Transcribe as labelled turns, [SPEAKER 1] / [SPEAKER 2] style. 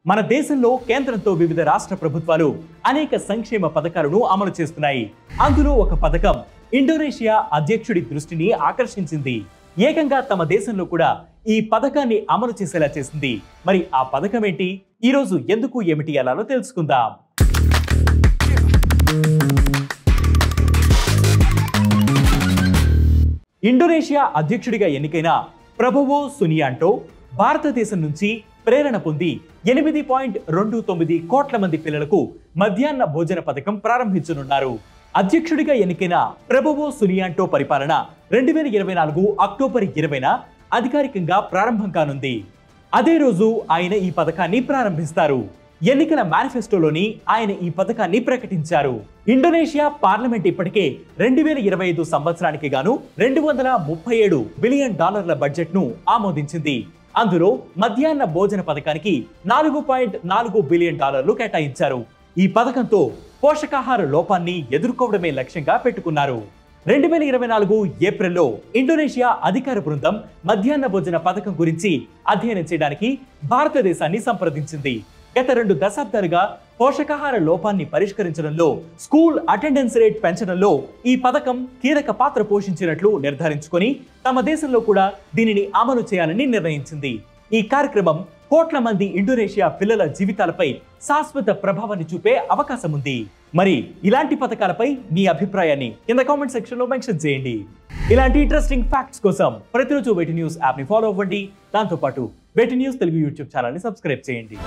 [SPEAKER 1] మన దేశంలో కేంద్రంతో వివిధ రాష్ట్ర ప్రభుత్వాలు అనేక సంక్షేమ పథకాలను అమలు చేస్తున్నాయి. అందులో ఒక పథకం ఇండోనేషియా అధ్యక్షుడి దృష్టిని ఆకర్షించింది. ఏకంగా తమ దేశంలో కూడా ఈ పథకాన్ని అమలు చేసేలా చేసింది. మరి ఆ పథకం ఏంటి, ఈ రోజు ఎందుకు ఏమిటి ఎలాలో తెలుసుకుందాం. ఇండోనేషియా అధ్యక్షుడిగా ఎన్నికైన ప్రభువో సునియాంటో భారతదేశం నుంచి ప్రేరణ పొంది 8.29 కోట్ల మంది పిల్లలకు మధ్యాహ్న భోజన పథకం ప్రారంభించనున్నారు. అధ్యక్షుడిగా ఎన్నికైన ప్రభువో సునియాంటో పరిపాలన 2024 అక్టోబర్ 20న అధికారికంగా ప్రారంభం కానుంది. అదే రోజు ఆయన ఈ పథకాన్ని ప్రారంభిస్తారు. ఎన్నికల మేనిఫెస్టోలోని ఆయన ఈ పథకాన్ని ప్రకటించారు. ఇండోనేషియా పార్లమెంట్ ఇప్పటికే 2025 సంవత్సరానికి గాను $237 బిలియన్ బడ్జెట్ ను ఆమోదించింది. అందులో మధ్యాహ్న భోజన పథకానికి $4.4 బిలియన్ కేటాయించారు. ఈ పథకంతో పోషకాహార లోపాన్ని ఎదుర్కోవడమే లక్ష్యంగా పెట్టుకున్నారు. 2024 ఏప్రిల్లో ఇండోనేషియా అధికార బృందం మధ్యాహ్న భోజన పథకం గురించి అధ్యయనం చేయడానికి భారతదేశాన్ని సంప్రదించింది. గత 2 దశాబ్దాలుగా పోషకాహార లోపాన్ని పరిష్కరించడంలో, స్కూల్ అటెండెన్స్ రేట్ పెంచడంలో ఈ పథకం కీలక పాత్ర పోషించినట్లు నిర్ధారించుకొని తమ దేశంలో కూడా దీనిని అమలు చేయాలని నిర్ణయించింది. ఈ కార్యక్రమం కోట్ల మంది ఇండోనేషియా పిల్లల జీవితాలపై శాశ్వత ప్రభావాన్ని చూపే అవకాశం ఉంది. మరి ఇలాంటి పథకాలపై మీ అభిప్రాయాన్ని కింద కామెంట్ సెక్షన్ లో మెన్షన్ చేయండి. ఇలాంటి ఇంట్రెస్టింగ్ ఫ్యాక్ట్స్ కోసం ప్రతిరోజు వేటి న్యూస్ యాప్ ని ఫాలో అవ్వండి. దాంతోపాటు వేటి న్యూస్ తెలుగు యూట్యూబ్ ఛానల్ ని సబ్స్క్రైబ్ చేయండి.